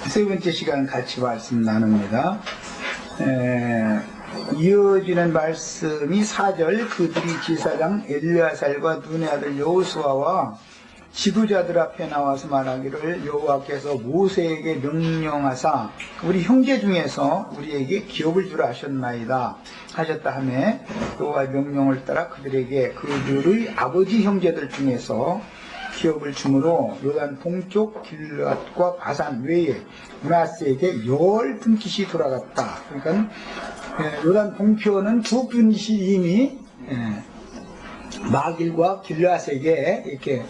세 번째 시간 같이 말씀 나눕니다. 이어지는 말씀이 4절, 그들이 지사장 엘르야살과 눈의 아들 여호수아와 지도자들 앞에 나와서 말하기를 여호와께서 모세에게 명령하사 우리 형제 중에서 우리에게 기업을 주라 하셨나이다 하셨다 하며 여호와의 명령을 따라 그들에게 그들의 아버지 형제들 중에서 기업을 주므로 요단 동쪽 길앗과 바산 외에 므낫세에게 10분깃이 돌아갔다. 그러니까 요단 동편은 두 분깃이 이미 마길과 길앗에게 이렇게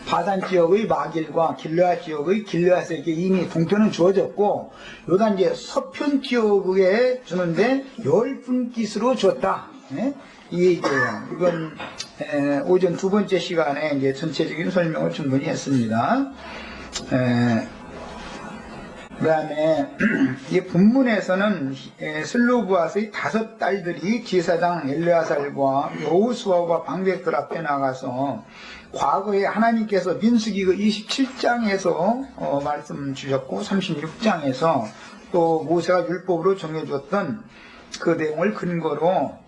바산 지역의 마길과 길앗 지역의 길앗에게 이미 동편은 주어졌고 요단 이제 서편 지역에 주는데 10분깃으로 줬다. 이 얘기예요. 이건 오전 두 번째 시간에 이제 전체적인 설명을 충분히 했습니다. 그 다음에 이 본문에서는 슬로브앗의 5 딸들이 지사장 엘르야살과 여호수아와 방백들 앞에 나가서 과거에 하나님께서 민수기 27장에서 말씀 주셨고 36장에서 또 모세가 율법으로 정해줬던 그 내용을 근거로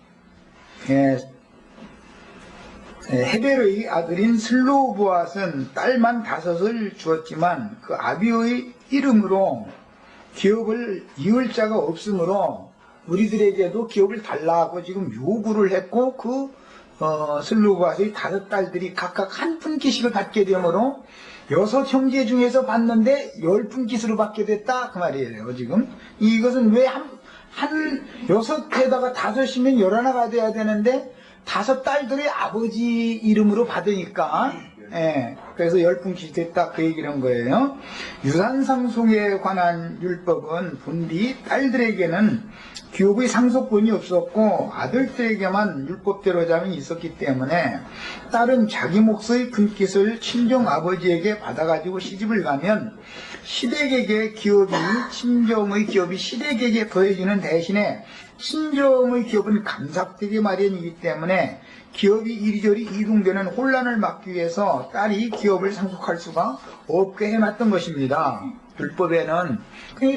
헤벨의 아들인 슬로브앗은 딸만 5을 주었지만 그 아비의 이름으로 기업을 이을 자가 없으므로 우리들에게도 기업을 달라고 지금 요구를 했고 그 슬로브앗의 5 딸들이 각각 1분깃씩을 받게 되므로 6 형제 중에서 받는데 10분깃으로 받게 됐다 그 말이에요. 지금 이것은 왜 한 6에다가 5이면 11가 돼야 되는데 5 딸들의 아버지 이름으로 받으니까 그래서 10분깃이 됐다 그 얘기를 한 거예요. 유산상속에 관한 율법은 본디 딸들에게는 기업의 상속권이 없었고 아들들에게만 율법대로 잠이 있었기 때문에 딸은 자기 몫의 분깃을 친정 아버지에게 받아가지고 시집을 가면 시댁에게 기업이 친정의 기업이 시댁에게 더해지는 대신에 친정의 기업은 감삭되게 마련이기 때문에 기업이 이리저리 이동되는 혼란을 막기 위해서 딸이 기업을 상속할 수가 없게 해놨던 것입니다. 율법에는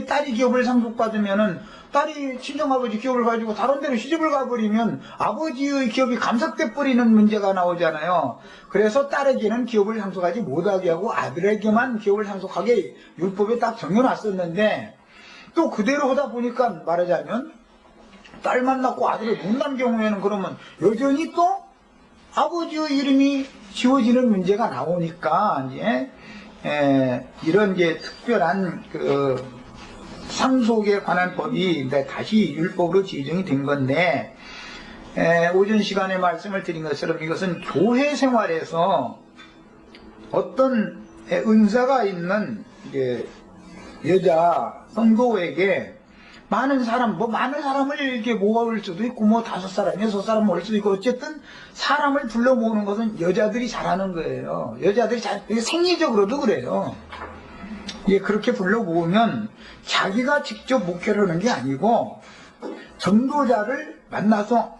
딸이 기업을 상속받으면은 딸이 친정아버지 기업을 가지고 다른 데로 시집을 가버리면 아버지의 기업이 감삭돼 버리는 문제가 나오잖아요. 그래서 딸에게는 기업을 상속하지 못하게 하고 아들에게만 기업을 상속하게 율법에 딱 정해놨었는데 또 그대로 하다 보니까 말하자면 딸만 낳고 아들을 못 낳은 경우에는 그러면 여전히 또 아버지의 이름이 지워지는 문제가 나오니까 이제 이런 이제 특별한 그 상속에 관한 법이 다시 율법으로 지정이 된 건데 오전 시간에 말씀을 드린 것처럼 이것은 교회 생활에서 어떤 은사가 있는 이제 여자 성도에게 많은 사람을 이렇게 모을 수도 있고, 5사람, 6사람 모을 수도 있고, 어쨌든 사람을 불러 모으는 것은 여자들이 잘하는 거예요. 여자들이 생리적으로도 그래요. 그렇게 불러 모으면 자기가 직접 목회를 하는 게 아니고, 전도자를 만나서,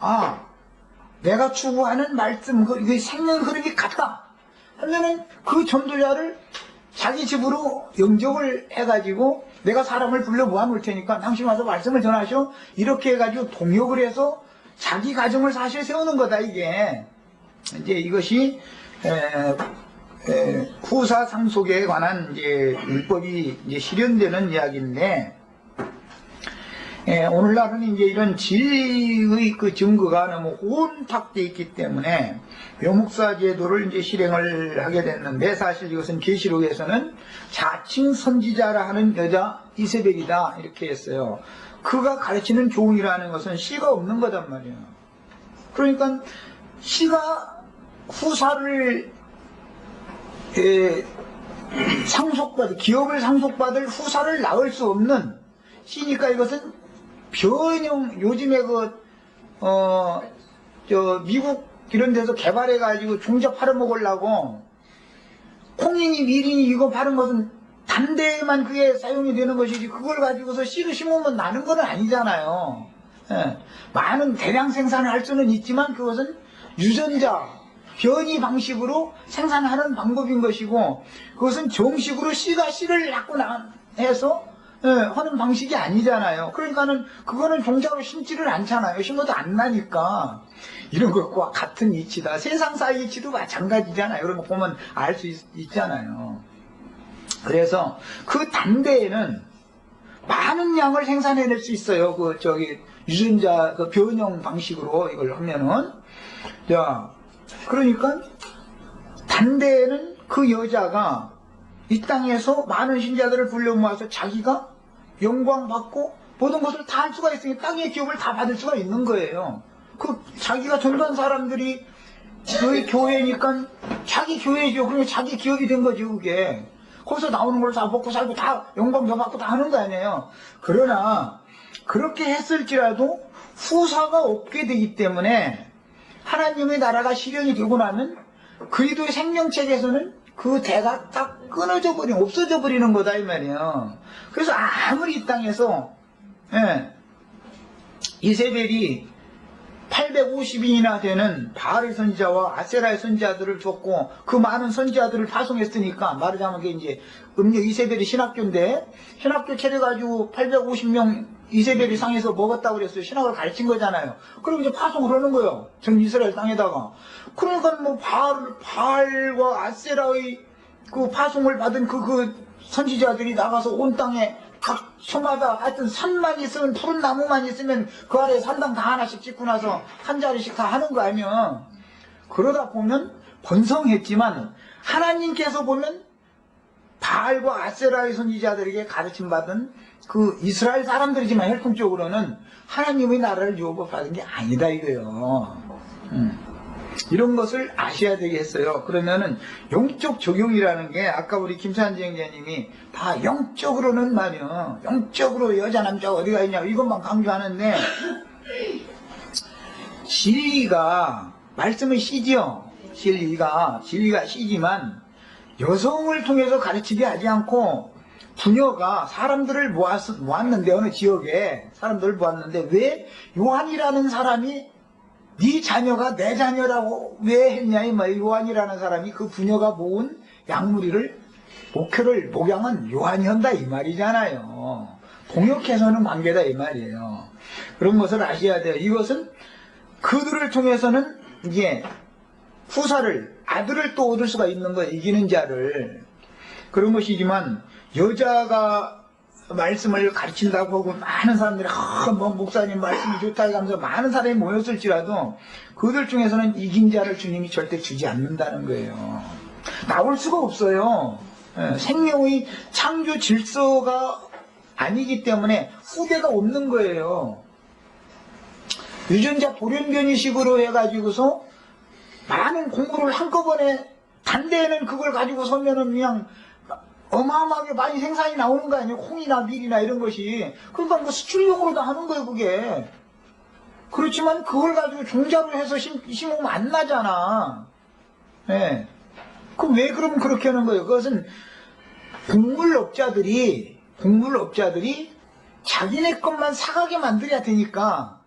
내가 추구하는 말씀, 이게 생명 흐름이 같다 하면은 그 전도자를 자기 집으로 영접을 해가지고 내가 사람을 불러 모아놓을 테니까 당신 와서 말씀을 전하시오. 이렇게 해가지고 동역을 해서 자기 가정을 사실 세우는 거다 이게. 이제 이것이 후사 상속에 관한 이제 율법이 이제 실현되는 이야기인데 오늘날은 이제 이런 진리의 그 증거가 너무 혼탁되어 있기 때문에 묘목사 제도를 이제 실행을 하게 됐는데 사실 이것은 계시록에서는 자칭 선지자라 하는 여자 이세벨이다 이렇게 했어요. 그가 가르치는 교훈이라는 것은 씨가 없는 거단 말이에요. 그러니까 씨가 후사를 기업을 상속받을 후사를 낳을 수 없는 씨니까 이것은 변형 요즘에 미국 이런 데서 개발해가지고 종자 팔아먹으려고 콩이니 미리니 이거 파는 것은 단대에만 그게 사용이 되는 것이지 그걸 가지고서 씨를 심으면 나는 건 아니잖아요. 많은 대량 생산을 할 수는 있지만 그것은 유전자 변이 방식으로 생산하는 방법인 것이고 그것은 정식으로 씨가 씨를 낳고 해서 하는 방식이 아니잖아요. 그러니까는 그거는 종자로 심지를 않잖아요. 심어도 안 나니까. 이런 것과 같은 이치다. 세상사의 이치도 마찬가지잖아요. 그런 거 보면 알 수 있잖아요. 그래서 그 단대에는 많은 양을 생산해낼 수 있어요. 유전자 변형 방식으로 이걸 하면은. 자, 그러니까 단대에는 그 여자가 이 땅에서 많은 신자들을 불러 모아서 자기가 영광 받고 모든 것을 다 할 수가 있으니 땅의 기업을 다 받을 수가 있는 거예요. 자기가 전도한 사람들이 저희 교회니까 자기 교회죠. 그러면 자기 기업이 된 거죠, 그게. 거기서 나오는 걸 다 먹고 살고 다 영광 더 받고 다 하는 거 아니에요. 그러나 그렇게 했을지라도 후사가 없게 되기 때문에 하나님의 나라가 실현이 되고 나면 그리스도의 생명책에서는 그 대가 딱 끊어져 버리는, 없어져 버리는 거다 이 말이에요. 그래서 아무리 이 땅에서 이세벨이 850인이나 되는 바알의 선지자와 아세라의 선지자들을 줬고 그 많은 선지자들을 파송했으니까, 말하자면 그게 이제 음료 이세벨이 신학교인데 신학교 차려가지고 850명 이세벨이 상에서 먹었다고 그랬어요. 신학을 가르친 거잖아요. 그럼 이제 파송을 하는 거예요. 전 이스라엘 땅에다가. 그러니까 뭐 바알과 아세라의 그 파송을 받은 그 선지자들이 나가서 온 땅에 각 소마다 하여튼 산만 있으면, 푸른 나무만 있으면 그 아래에 산당 다 하나씩 짓고 나서 한 자리씩 다 하는 거 아니면, 그러다 보면 번성했지만 하나님께서 보면 바알과 아세라의 선지자들에게 가르침 받은 그 이스라엘 사람들이지만 혈통적으로는 하나님의 나라를 유업받은 게 아니다 이거예요. 이런 것을 아셔야 되겠어요. 그러면은 영적 적용이라는 게 아까 우리 김찬지 형제님이 다 영적으로는 말이요, 영적으로 여자 남자 어디가 있냐 이것만 강조하는데, 진리가 말씀은 씨지요. 진리가 씨지만 여성을 통해서 가르치게 하지 않고 부녀가 사람들을 모았는데, 어느 지역에 사람들을 모았는데 왜 요한이라는 사람이 네 자녀가 내 자녀라고 왜 했냐 이 말이에요. 요한이라는 사람이 그 부녀가 모은 양무리를 목양은 요한이 한다 이 말이잖아요. 동역해서는 관계다 이 말이에요. 그런 것을 아셔야 돼요. 이것은 그들을 통해서는 이게 후사를, 아들을 또 얻을 수가 있는 거예요. 이기는 자를. 그런 것이지만 여자가 말씀을 가르친다고 하고 많은 사람들이 뭐 목사님 말씀이 좋다 하면서 많은 사람이 모였을지라도 그들 중에서는 이긴 자를 주님이 절대 주지 않는다는 거예요. 나올 수가 없어요. 생명의 창조 질서가 아니기 때문에 후대가 없는 거예요. 유전자 돌연변이식으로 해가지고서 많은 공부를 한꺼번에 단대에는 그걸 가지고 서면은 그냥 어마어마하게 많이 생산이 나오는 거 아니에요? 콩이나 밀이나 이런 것이. 그러니까 뭐 수출용으로 다 하는 거예요, 그게. 그렇지만 그걸 가지고 종자로 해서 심으면 안 나잖아. 네. 그럼 왜 그러면 그렇게 하는 거예요? 그것은 곡물업자들이 자기네 것만 사가게 만들어야 되니까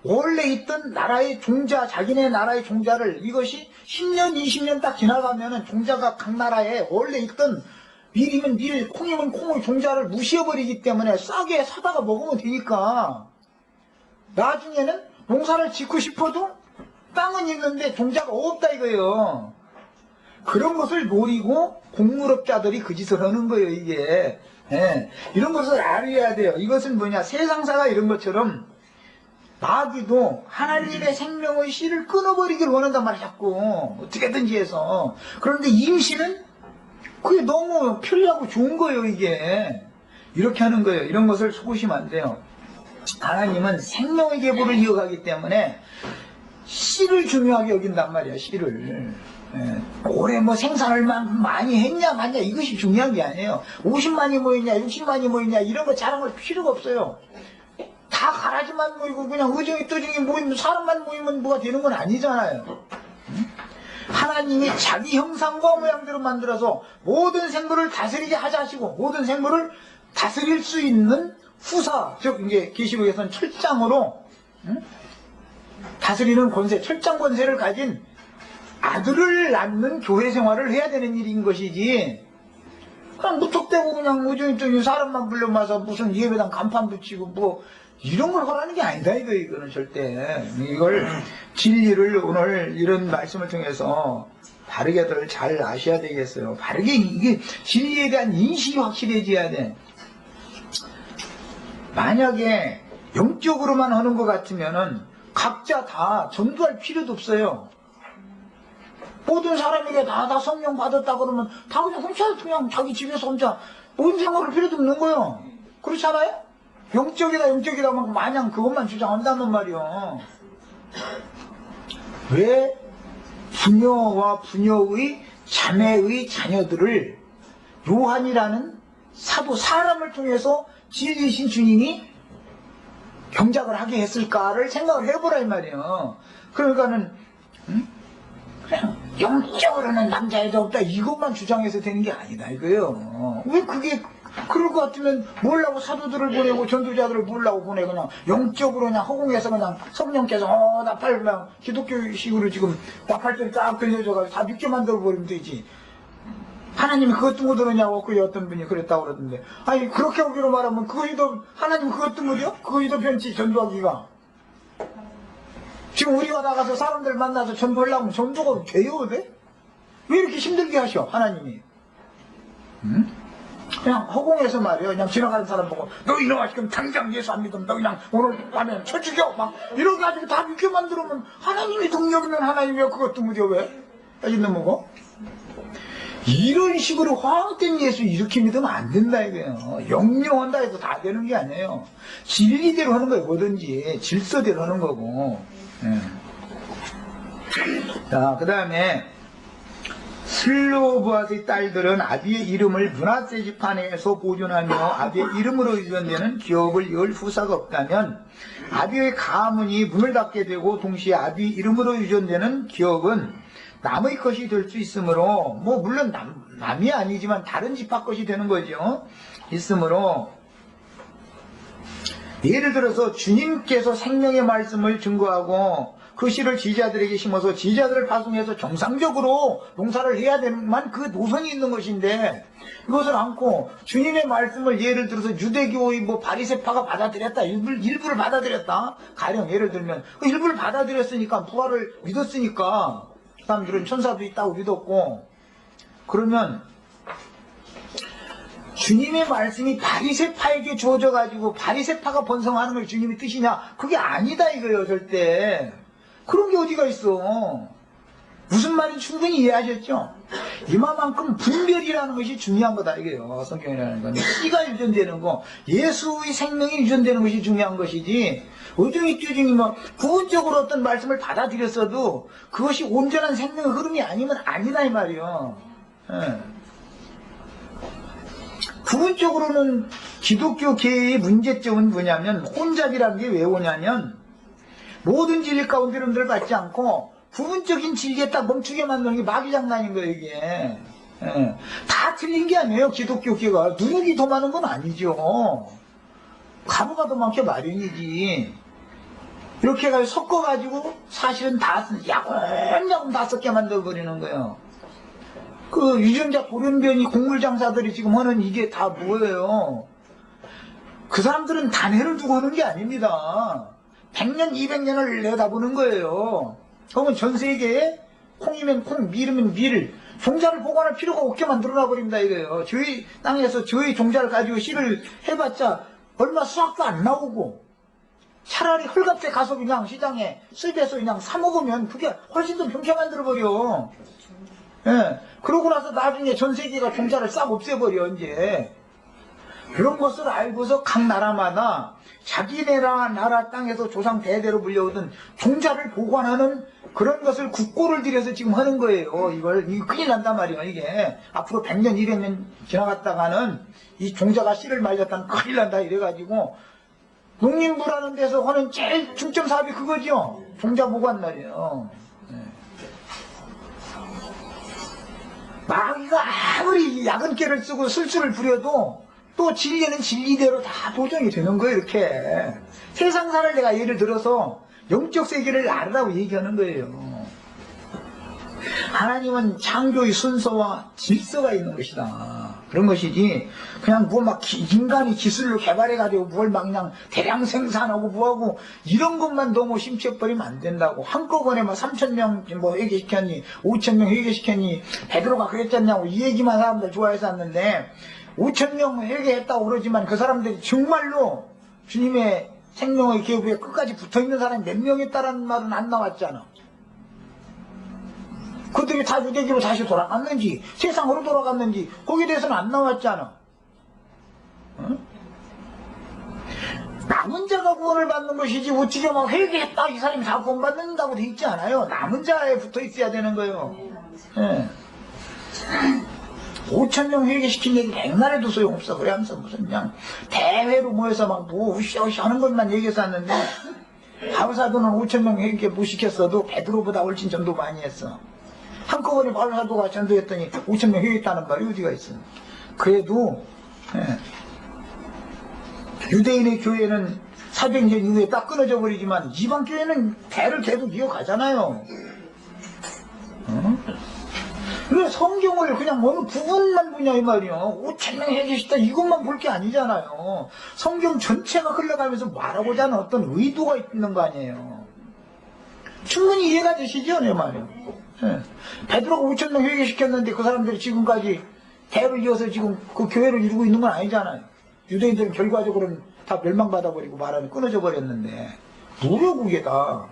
원래 있던 나라의 종자, 자기네 나라의 종자를, 이것이 10년, 20년 딱 지나가면은 종자가 각 나라에 원래 있던 밀이면 밀, 콩이면 콩의 종자를 무시해버리기 때문에 싸게 사다가 먹으면 되니까 나중에는 농사를 짓고 싶어도 땅은 있는데 종자가 없다 이거예요. 그런 것을 노리고 곡물업자들이 그 짓을 하는 거예요, 이게. 예. 이런 것을 알아야 돼요. 이것은 뭐냐, 세상사가 이런 것처럼 마귀도 하나님의 생명의 씨를 끊어버리기를 원한단 말이야, 자꾸. 어떻게든지 해서. 그런데 임신은 그게 너무 편리하고 좋은 거예요, 이게. 이렇게 하는 거예요. 이런 것을 속으시면 안 돼요. 하나님은 생명의 계보를 이어가기 때문에 씨를 중요하게 여긴단 말이야, 씨를. 올해 뭐 생산을 많이 했냐 마냐 이것이 중요한 게 아니에요. 50만이 모이냐 60만이 모이냐 이런 거 자랑할 필요가 없어요. 다 가라지만 모이고 그냥 의정이 떠정이 모이면 사람만 모이면 뭐가 되는 건 아니잖아요. 하나님이 자기 형상과 모양대로 만들어서 모든 생물을 다스리게 하자시고 모든 생물을 다스릴 수 있는 후사, 즉 이제 계시록에서는 철장으로 다스리는 권세, 철장 권세를 가진 아들을 낳는 교회 생활을 해야 되는 일인 것이지, 그냥 무턱대고 그냥 우중충 사람만 불러마서 무슨 예배당 간판 붙이고 뭐 이런 걸 하라는 게 아니다 이거는 절대. 이걸 진리를 오늘 이런 말씀을 통해서 바르게들 잘 아셔야 되겠어요. 바르게 이게 진리에 대한 인식이 확실해져야 돼. 만약에 영적으로만 하는 것 같으면은 각자 다 전도할 필요도 없어요. 모든 사람에게 다 성령 받았다 그러면 다 그냥 혼자 그냥 자기 집에서 혼자 모든 생각할 필요도 없는 거예요. 그렇잖아요? 영적이다 마냥 그것만 주장한다는 말이요. 왜 부녀와 부녀의 자매의 자녀들을 요한이라는 사도 사람을 통해서 진리신 주님이 경작을 하게 했을까를 생각을 해보라 이 말이에요. 그러니까는 그냥 영적으로는 남자애도 없다 이것만 주장해서 되는 게 아니다 이거예요. 왜 그게 그럴 것 같으면 뭘라고 사도들을 보내고 전도자들을 뭘라고 보내 그냥 영적으로 그냥 허공에서 그냥 성령께서 나팔 그냥 기독교식으로 지금 나팔들이 딱 들려줘가지고 다 믿게 만들어 버리면 되지. 하나님이 그것 뜬거 들었냐고 그 어떤 분이 그랬다고 그러던데 아니 그렇게 오기로 말하면 그것이 더 하나님 그것 뜬거죠? 그것이 더 편치 전도하기가. 지금 우리가 나가서 사람들 만나서 전도하려면 전도가 돼요 돼? 왜 이렇게 힘들게 하셔 하나님이? 응? 그냥 허공에서 말이에요. 그냥 지나가는 사람 보고 너 이놈아 지금 당장 예수 안 믿으면 너 그냥 오늘 밤에 쳐 죽여 막 이렇게 가지고 다 믿게 만들면 하나님이 동력 있는 하나님이야 그것도 무려 왜? 있는 뭐고? 이런 식으로 화학된 예수 이렇게 믿으면 안 된다 이거예요. 영영한다 해도 다 되는 게 아니에요. 진리대로 하는 거예요. 뭐든지 질서대로 하는 거고. 자, 그 다음에 슬로브아스의 딸들은 아비의 이름을 문화재 지판에서 보존하며 아비의 이름으로 유전되는 기업을 이을 후사가 없다면 아비의 가문이 문을 닫게 되고 동시에 아비 이름으로 유전되는 기업은 남의 것이 될 수 있으므로 뭐 물론 남이 아니지만 다른 지파 것이 되는 거죠. 있으므로 예를 들어서 주님께서 생명의 말씀을 증거하고 그 씨를 지지자들에게 심어서 지지자들을 파송해서 정상적으로 농사를 해야 되는만 그 노선이 있는 것인데 그것을 않고 주님의 말씀을 예를 들어서 유대교의 뭐 바리새파가 받아들였다 일부를 받아들였다 가령 예를 들면 그 일부를 받아들였으니까 부활을 믿었으니까 사람들은 천사도 있다고 믿었고 그러면 주님의 말씀이 바리새파에게 주어져 가지고 바리새파가 번성하는 걸 주님의 뜻이냐 그게 아니다 이거예요 절대. 그런 게 어디가 있어. 무슨 말인지 충분히 이해하셨죠? 이만큼 분별이라는 것이 중요한 거다 이게요. 성경이라는 건 씨가 유전되는 거 예수의 생명이 유전되는 것이 중요한 것이지 어중이 쭈중이 뭐 부분적으로 어떤 말씀을 받아들였어도 그것이 온전한 생명의 흐름이 아니면 아니다 이 말이요. 예. 부분적으로는 기독교계의 문제점은 뭐냐면 혼잡이라는 게 왜 오냐면 모든 진리 가운데 이름들을 받지 않고 부분적인 진리에 딱 멈추게 만드는 게 마귀장난인 거예요 이게. 예. 다 틀린 게 아니에요 기독교계가. 누룩이 더 많은 건 아니죠. 가루가 더 많게 마련이지. 이렇게 해가지고 섞어가지고 사실은 다 야금야금 다 섞게 만들어버리는 거예요. 그 유전자 돌연변이 곡물장사들이 지금 하는 이게 다 뭐예요? 그 사람들은 단해를 두고 하는 게 아닙니다. 100년, 200년을 내다보는 거예요. 그러면 전 세계에 콩이면 콩, 밀이면 밀, 종자를 보관할 필요가 없게 만들어놔 버립니다 이거예요. 저희 땅에서 저희 종자를 가지고 씨를 해봤자 얼마 수확도 안 나오고 차라리 헐값에 가서 그냥 시장에 습에서 그냥 사 먹으면 그게 훨씬 더 병쾌 만들어 버려. 예. 그러고 나서 나중에 전 세계가 종자를 싹 없애버려 이제. 그런 것을 알고서 각 나라마다 자기네 나라 땅에서 조상 대대로 물려오던 종자를 보관하는 그런 것을 국고를 들여서 지금 하는 거예요. 이거 큰일 난단 말이에요. 이게 앞으로 100년 200년 지나갔다가는 이 종자가 씨를 말렸다는 큰일 난다 이래가지고 농림부라는 데서 하는 제일 중점 사업이 그거죠. 종자 보관 말이에요. 마귀가 아무리 야근깨를 쓰고 술수를 부려도 또 진리는 진리대로 다 보정이 되는 거예요. 이렇게 세상사를 내가 예를 들어서 영적 세계를 알라고 얘기하는 거예요. 하나님은 창조의 순서와 질서가 있는 것이다. 그런 것이지, 그냥 뭐 막 인간이 기술로 개발해가지고 뭘 막 그냥 대량 생산하고 뭐하고 이런 것만 너무 심취해버리면 안 된다고. 한꺼번에 막 3,000명 뭐 회개시켰니, 5,000명 회개시켰니, 베드로가 그랬잖냐고 이 얘기만 사람들 좋아해서 왔는데, 5,000명 회개했다고 그러지만 그 사람들이 정말로 주님의 생명의 계보에 끝까지 붙어있는 사람이 몇 명 있다라는 말은 안 나왔잖아. 그들이 다 유대교로 다시 돌아갔는지 세상으로 돌아갔는지 거기에 대해서는 안 나왔잖아. 응? 남은 자가 구원을 받는 것이지 어찌게 막 회개했다 이 사람이 다 구원받는다고 돼 있지 않아요. 남은 자에 붙어 있어야 되는 거예요. 네. 5,000명 회개시킨 얘기 백날 해도 소용없어. 그래 하면서 무슨 그냥 대회로 모여서 막 뭐 우시우시 하는 것만 얘기해서 왔는데, 바울사도는 5,000명 회개 못 시켰어도 베드로보다 훨씬 전도 많이 했어. 한꺼번에 바울사도가 전도했더니 5,000명 회개했다는 말이 어디가 있어. 그래도 유대인의 교회는 사도행전 이후에 딱 끊어져 버리지만 이방 교회는 대를 계속 이어가잖아요. 그래 성경을 그냥 어느 부분만 보냐 이 말이요. 5,000명 회개시켰다 이것만 볼 게 아니잖아요. 성경 전체가 흘러가면서 말하고자 하는 어떤 의도가 있는 거 아니에요. 충분히 이해가 되시죠 내 말이요. 베드로가 5,000명 회개시켰는데 그 사람들이 지금까지 대를 이어서 지금 그 교회를 이루고 있는 건 아니잖아요. 유대인들은 결과적으로는 다 멸망받아버리고 말하면 끊어져 버렸는데, 뭐야 그게 다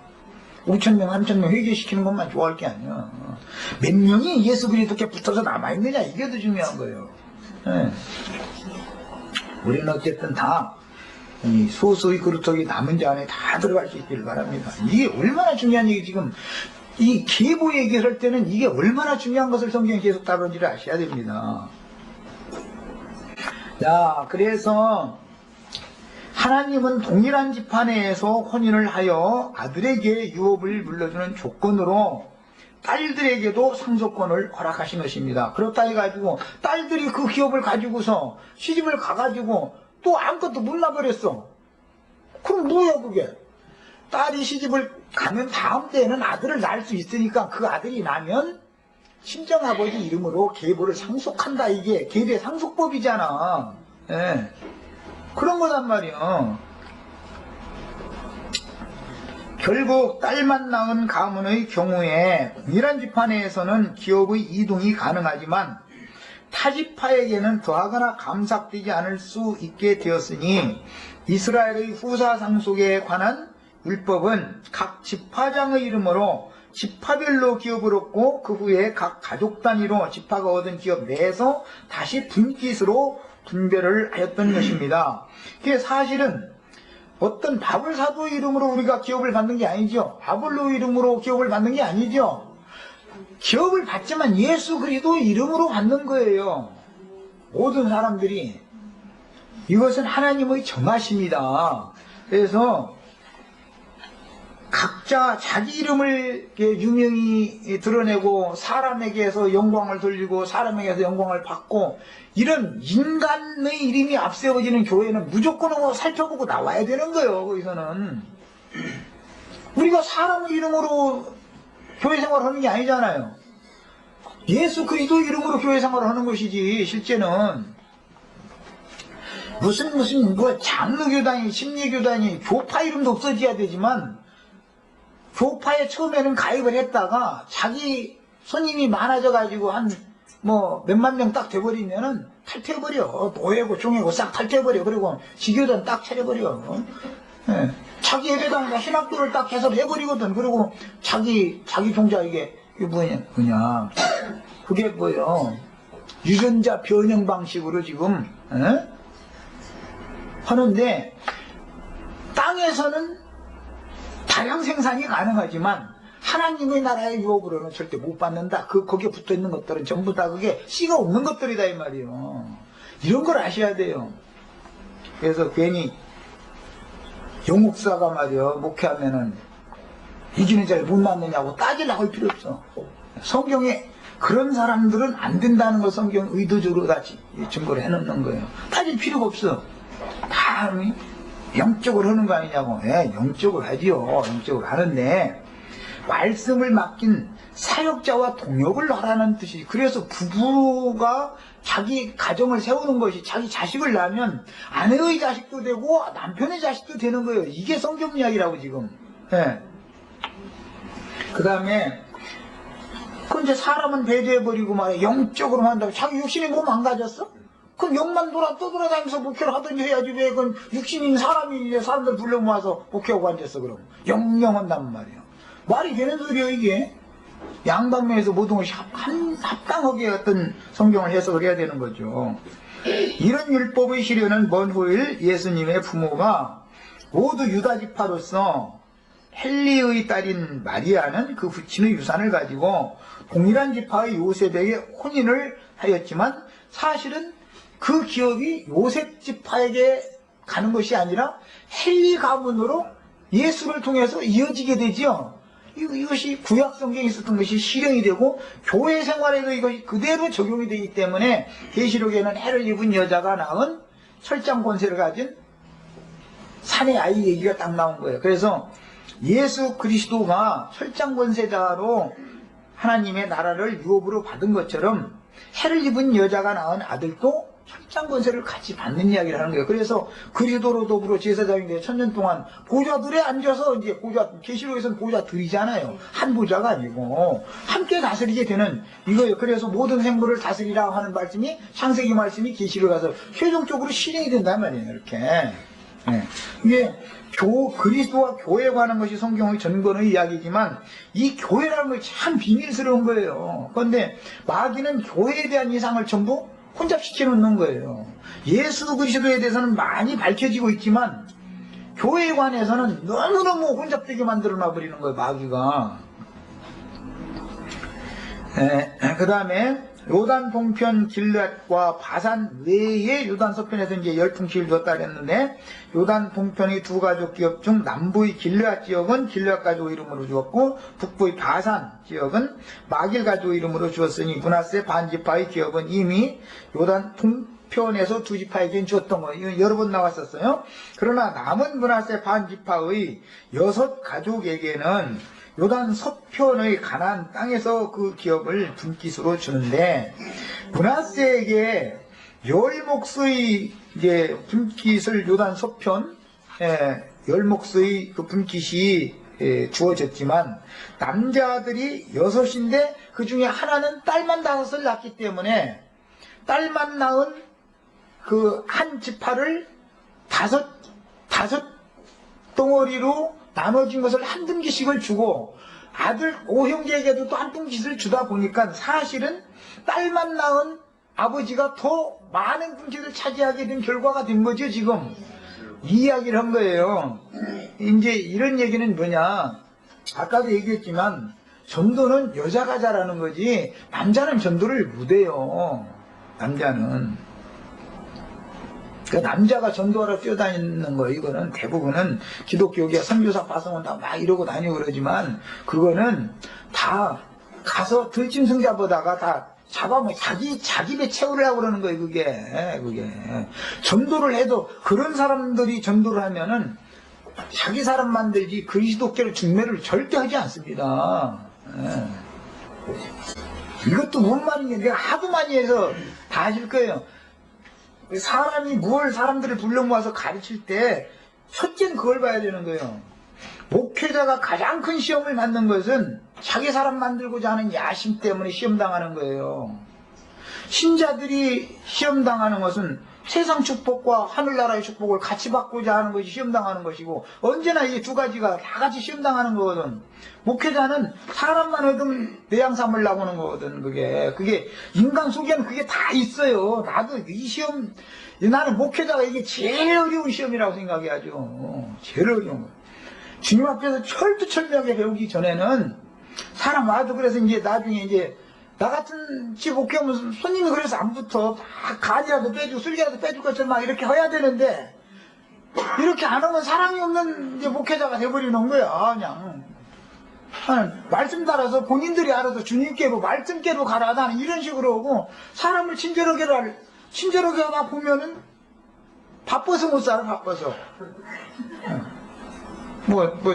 5,000명 3,000명 회개시키는 것만 좋아할 게 아니야. 몇 명이 예수 그리스도께 붙어서 남아있느냐 이게 더 중요한 거예요. 우리는 어쨌든 다 이 소수의 그루터기 남은 자 안에 다 들어갈 수 있기를 바랍니다. 이게 얼마나 중요한 얘기. 지금 이 계보 얘기할 때는 이게 얼마나 중요한 것을 성경이 계속 다룬지를 아셔야 됩니다. 자, 그래서 하나님은 동일한 집화 내에서 혼인을 하여 아들에게 유업을 물려주는 조건으로 딸들에게도 상속권을 허락하신 것입니다. 그렇다 해가지고 딸들이 그 기업을 가지고서 시집을 가가지고 또 아무것도 못 나버렸어. 그럼 뭐야 그게? 딸이 시집을 가면 다음 때에는 아들을 낳을 수 있으니까 그 아들이 나면 친정아버지 이름으로 계보를 상속한다. 이게 계보의 상속법이잖아. 예. 그런 거란 말이야. 결국 딸만 낳은 가문의 경우에 동일한 지파 내에서는 기업의 이동이 가능하지만 타지파에게는 더하거나 감삭되지 않을 수 있게 되었으니, 이스라엘의 후사 상속에 관한 율법은 각 지파장의 이름으로 지파별로 기업을 얻고 그 후에 각 가족 단위로 지파가 얻은 기업 내에서 다시 분깃으로 분별을 하였던 것입니다. 그게 사실은 어떤 바불사도 이름으로 우리가 기업을 받는 게 아니죠. 아볼로 이름으로 기업을 받는 게 아니죠. 기업을 받지만 예수 그리스도 이름으로 받는 거예요. 모든 사람들이. 이것은 하나님의 정하십니다. 그래서 각자 자기 이름을 유명히 드러내고 사람에게서 영광을 돌리고 사람에게서 영광을 받고, 이런 인간의 이름이 앞세워지는 교회는 무조건 살펴보고 나와야 되는 거예요. 거기서는 우리가 사람의 이름으로 교회 생활을 하는 게 아니잖아요. 예수 그리스도 이름으로 교회 생활을 하는 것이지. 실제는 무슨 뭐 장로교단이 심리교단이 교파 이름도 없어져야 되지만, 교파에 처음에는 가입을 했다가 자기 손님이 많아져 가지고 한 뭐 몇만 명 딱 돼버리면은 탈퇴해버려. 노예고 종예고 싹 탈퇴해버려. 그리고 지교단 딱 차려버려. 예. 자기 예배당에다 신학교를 딱 개설해버리거든. 그리고 자기 종자 이게 뭐냐 그게 뭐예요? 유전자 변형 방식으로 지금 하는데, 땅에서는 다량 생산이 가능하지만 하나님의 나라의 유업으로는 절대 못 받는다. 거기에 붙어있는 것들은 전부 다 그게 씨가 없는 것들이다 이 말이에요. 이런 걸 아셔야 돼요. 그래서 괜히 영목사가 말이요 목회하면은 이기는 자를 못 맞느냐고 따지려고 할 필요 없어. 성경에 그런 사람들은 안 된다는 거 성경 의도적으로 다 증거를 해놓는 거예요. 따질 필요가 없어. 다 영적으로 하는 거 아니냐고. 영적으로 하지요. 영적으로 하는데, 말씀을 맡긴 사역자와 동역을 하라는 뜻이. 그래서 부부가 자기 가정을 세우는 것이, 자기 자식을 낳으면 아내의 자식도 되고 남편의 자식도 되는 거예요. 이게 성경 이야기라고 지금. 예. 그 다음에 그 이제 사람은 배제해버리고 말이야. 영적으로 한다고. 자기 육신이 뭐 망가졌어? 그럼 영만 떠돌아다니면서 목회를 하든지 해야지. 왜 그건 육신인 사람이 이제 사람들 불러 모아서 목회하고 앉았어. 그럼 영영한단 말이야. 말이 되는 소리야 이게. 양방면에서 모든 것이 합당하게 어떤 성경을 해석을 해야 되는 거죠. 이런 율법의 실현은 먼 후일 예수님의 부모가 모두 유다 지파로서 헬리의 딸인 마리아는 그 부친의 유산을 가지고 동일한 지파의 요셉에게 혼인을 하였지만 사실은 그 기업이 요셉 지파에게 가는 것이 아니라 헬리 가문으로 예수를 통해서 이어지게 되지요. 이것이 구약 성경에 있었던 것이 실현이 되고 교회 생활에도 이것이 그대로 적용이 되기 때문에 계시록에는 해를 입은 여자가 낳은 철장 권세를 가진 산의 아이 얘기가 딱 나온 거예요. 그래서 예수 그리스도가 철장 권세자로 하나님의 나라를 유업으로 받은 것처럼 해를 입은 여자가 낳은 아들도 철장 권세를 같이 받는 이야기를 하는 거예요. 그래서 그리스도로 더불어 제사장인데 1000년 동안 보좌들에 앉아서 이제 계시록에서는 보좌들이잖아요. 한 보좌가 아니고 함께 다스리게 되는 이거예요. 그래서 모든 생물을 다스리라 하는 말씀이 창세기 말씀이 계시록 가서 최종적으로 실행이 된단 말이에요. 이렇게. 네. 이게 그리스도와 교회에 관한 것이 성경의 전권의 이야기지만 이 교회라는 것이 참 비밀스러운 거예요. 그런데 마귀는 교회에 대한 이상을 전부 혼잡시켜 놓는 거예요. 예수 그리스도에 대해서는 많이 밝혀지고 있지만 교회에 관해서는 너무너무 혼잡되게 만들어 놔버리는 거예요. 마귀가. 그 다음에 요단 동편 길앗과 바산 외에 요단 서편에서 이제 열풍치를 줬다 그랬는데 요단 동편의 두 가족 기업 중 남부의 길앗 지역은 길앗 가족 이름으로 주었고 북부의 바산 지역은 마길 가족 이름으로 주었으니 므낫세 반지파의 기업은 이미 요단 동편에서 두 지파에게 주었던 거예요. 이거 여러 번 나왔었어요. 그러나 남은 므낫세 반지파의 6 가족에게는 요단 서편의 가나안 땅에서 그 기업을 분깃으로 주는데 므낫세에게 10몫의 이제 분깃을 요단 서편 10몫의 그 분깃이 주어졌지만 남자들이 6인데 그 중에 하나는 딸만 5을 낳기 때문에 딸만 낳은 그 한 지파를 다섯 덩어리로 나눠진 것을 한 분깃씩을 주고 아들 5형제에게도 또 한 분깃을 주다 보니까 사실은 딸만 낳은 아버지가 더 많은 분깃을 차지하게 된 결과가 된 거죠. 지금 이 이야기를 한 거예요. 이제 이런 얘기는 뭐냐, 아까도 얘기했지만 전도는 여자가 잘하는 거지 남자는 전도를 못해요. 남자는 그 남자가 전도하러 뛰어다니는 거, 이거는 대부분은 기독교계 선교사 파송한다 막 이러고 다니고 그러지만 그거는 다 가서 들짐승 보다가 다 잡아먹 자기 배 채우려고 그러는 거예요. 그게 전도를 해도 그런 사람들이 전도를 하면은 자기 사람 만들지 그리스도께로 중매를 절대 하지 않습니다. 이것도 뭔 말인지 내가 하도 많이 해서 다 아실 거예요. 사람이 뭘 사람들을 불러 모아서 가르칠 때 첫째는 그걸 봐야 되는 거예요. 목회자가 가장 큰 시험을 받는 것은 자기 사람 만들고자 하는 야심 때문에 시험당하는 거예요. 신자들이 시험당하는 것은 세상 축복과 하늘나라의 축복을 같이 받고자 하는 것이 시험당하는 것이고, 언제나 이 두 가지가 다 같이 시험당하는 거거든. 목회자는 사람만 얻으면 내양 삼으려고 하는 거거든. 그게 인간 속에는 그게 다 있어요. 나도 이 시험, 나는 목회자가 이게 제일 어려운 시험이라고 생각해야죠. 제일 어려운 거. 주님 앞에서 철두철미하게 배우기 전에는 사람 와도, 그래서 이제 나중에 이제 나 같은 집 목회하면 손님이 그래서 안 붙어. 다 간이라도 빼주고 술이라도 빼줄 것처럼 막 이렇게 해야 되는데, 이렇게 안 하면 사랑이 없는 이제 목회자가 돼버리는 거야. 그냥 말씀 따라서 본인들이 알아서 주님께로 말씀께로 가라, 나는 이런 식으로 하고, 사람을 친절하게 하다 보면은 바빠서 못 살아. 바빠서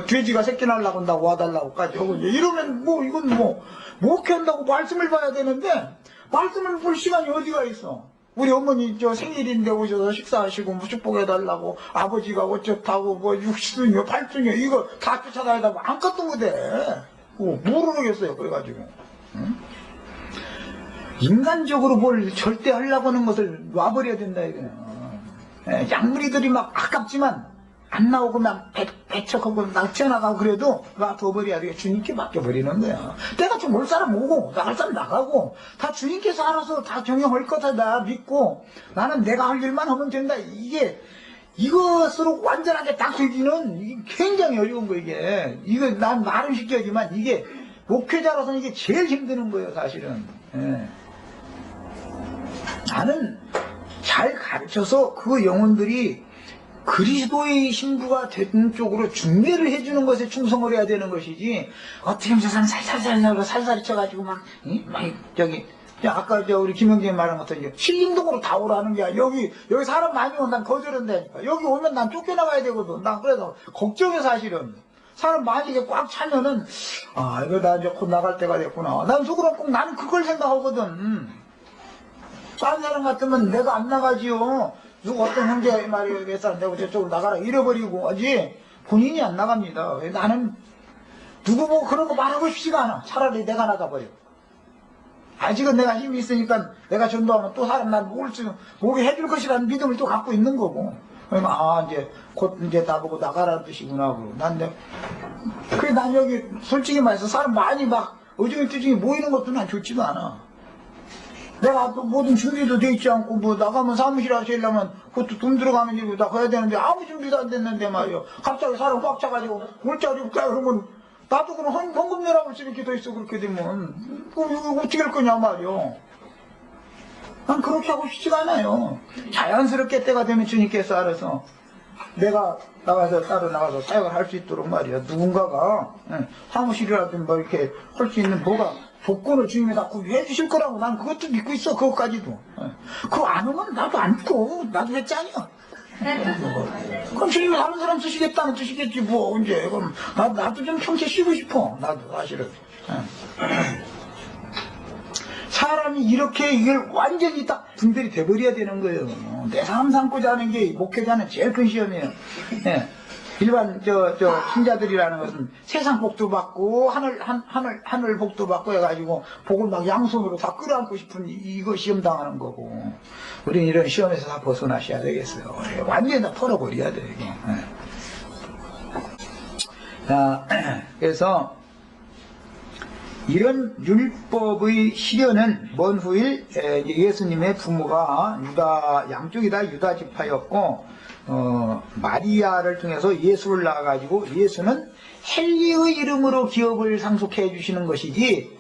돼지가 새끼 날라고 한다고 와달라고까지 하고, 이러면 이건 못 한다고 말씀을 봐야 되는데, 말씀을 볼 시간이 어디가 있어. 우리 어머니 생일인데 오셔서 식사하시고 축복해달라고, 아버지가 어쩌다고, 60순이요, 8순이요, 이거 다 쫓아다니다고 아무것도 못해. 모르겠어요, 그래가지고. 응? 인간적으로 뭘 절대 하려고 하는 것을 놔버려야 된다, 이거야. 양무리들이 막 아깝지만, 안 나오고 막 배척하고 막 튀어나가고 그래도 놔둬버려야 돼. 주님께 맡겨버리는 거야. 때가 좀 올 사람 오고 나갈 사람 나가고 다 주님께서 알아서 다 정형할 거다 나 믿고 나는 내가 할 일만 하면 된다. 이것으로 완전하게 딱 되기는 굉장히 어려운 거 이거 난 말은 시켜야지만 이게 목회자로서는 이게 제일 힘드는 거예요 사실은. 나는 잘 가르쳐서 그 영혼들이 그리스도의 신부가 되는 쪽으로 준비를 해주는 것에 충성을 해야 되는 것이지 어떻게 하면 저 사람 살살이 쳐가지고 아까 우리 김영재 말한 것처럼 신림동으로 다 오라는 게 여기 사람 많이 오면 난 거절한다니까. 여기 오면 난 쫓겨나가야 되거든. 난 그래서 걱정해 사실은. 사람 많이 이게 꽉 차면은 이거 나 이제 곧 나갈 때가 됐구나. 난 속으로 꼭 나는 그걸 생각하거든. 다른 사람 같으면 내가 안 나가지요. 누구 어떤 형제 말이 몇 내가 저쪽으로 나가라 잃어버리고 하지 본인이 안 나갑니다. 나는 누구 그런 거 말하고 싶지가 않아. 차라리 내가 나가버려. 아직은 내가 힘이 있으니까 내가 전도하면 또 사람 난 모게 해줄 것이라는 믿음을 또 갖고 있는 거고. 그러면 이제 곧 이제 나보고 나가라는 뜻이구나. 그래 난 여기 솔직히 말해서 사람 많이 막 어중이 모이는 것도 난 좋지도 않아. 내가 또 모든 준비도 돼 있지 않고 나가면 사무실 하시려면 그것도 돈 들어가는 일이고 다 가야 되는데 아무 준비도 안 됐는데 말이요. 갑자기 사람 꽉 차가지고 물자리 없다 그러면 나도 그럼 헌금 내라고 이렇게 돼 있어. 그렇게 되면 이거 어떻게 할 거냐 말이요. 난 그렇게 하고 싶지가 않아요. 자연스럽게 때가 되면 주님께서 알아서 내가 따로 나가서 사역을 할 수 있도록 말이야. 누군가가 사무실이라든가 이렇게 할 수 있는 조건을 주님이 다 구비해 주실 거라고 난 그것도 믿고 있어. 그것까지도. 그거 안 오면 나도 안 믿고 나도 왜 짱이야. 그럼 주님이 다른 사람 쓰시겠다면 쓰시겠지 언제. 그럼 나도 좀 평생 쉬고 싶어. 나도 사실은. 사람이 이렇게 이걸 완전히 딱 분별이 돼버려야 되는 거예요. 내 삶 삼고자 하는 게 목회자는 제일 큰 시험이에요. 일반 신자들이라는 것은 세상 복도 받고 하늘 복도 받고 해가지고 복을 막 양손으로 다 끌어안고 싶은 이거 시험 당하는 거고 우리는 이런 시험에서 다 벗어나셔야 되겠어요. 완전히 다 털어버려야 돼 이게. 자, 그래서 이런 율법의 실현은 먼 후일 예수님의 부모가 양쪽이 다 유다 지파였고 마리아를 통해서 예수를 낳아가지고 예수는 헬리의 이름으로 기업을 상속해 주시는 것이지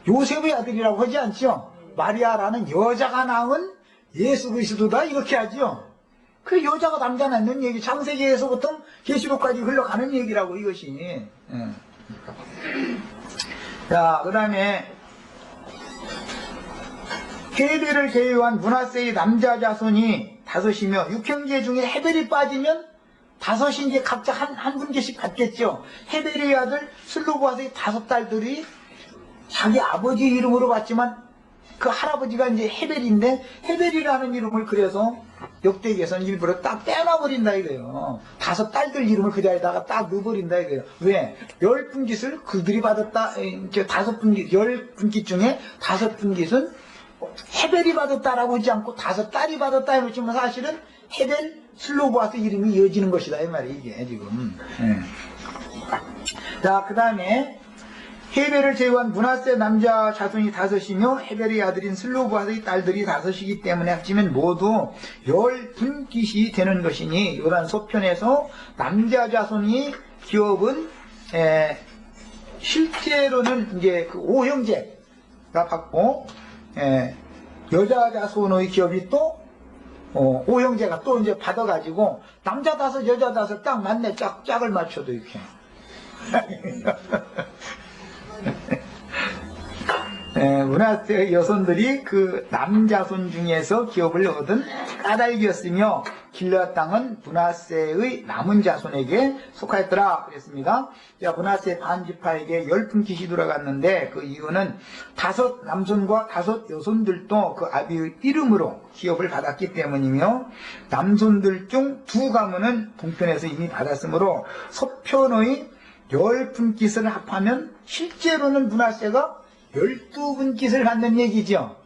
요셉의 아들이라고 하지 않죠. 마리아라는 여자가 낳은 예수 그리스도다 이렇게 하죠. 그 여자가 남자 낳는 얘기 창세기에서부터 계시록까지 흘러가는 얘기라고 이것이. 자, 그 다음에 헤벨을 제외한 므낫세의 남자 자손이 5이며 6형제 중에 헤벨이 빠지면 5이 이제 각자 한 분계씩 받겠죠. 헤벨의 아들 슬로보아스의 5딸들이 자기 아버지 이름으로 받지만 그 할아버지가 이제 헤벨인데 헤벨이라는 이름을 그래서 역대기에서는 일부러 딱 빼놔버린다 이거예요. 5딸들 이름을 그 자리에다가 딱 넣어버린다 이거예요. 왜? 10분깃을 그들이 받았다. 5분깃, 10분깃 중에 5분깃은 헤벨이 받았다라고 하지 않고 5딸이 받았다 해놓지만 사실은 헤벨, 슬로보아스 이름이 이어지는 것이다 이 말이에요 이게 지금. 자, 그 다음에 헤벨을 제외한 므낫세 남자 자손이 5이며 헤벨의 아들인 슬로보아스의 딸들이 5이기 때문에 합치면 모두 10분깃이 되는 것이니 요란 소편에서 남자 자손이 기업은 실제로는 이제 그 5형제가 받고 여자 자손의 기업이 또 5형제가 또 이제 받아가지고 남자 5 여자 5 딱 맞네. 짝을 맞춰도 이렇게. 므낫세의 여손들이 그 남자손 중에서 기업을 얻은 까닭이었으며 길르앗 땅은 므낫세의 남은 자손에게 속하였더라 그랬습니다. 므낫세 반지파에게 10분깃이 들어갔는데 그 이유는 5 남손과 5 여손들도 그 아비의 이름으로 기업을 받았기 때문이며 남손들 중 2 가문은 동편에서 이미 받았으므로 서편의 10분깃을 합하면 실제로는 므낫세가 12분깃을 갖는 얘기죠.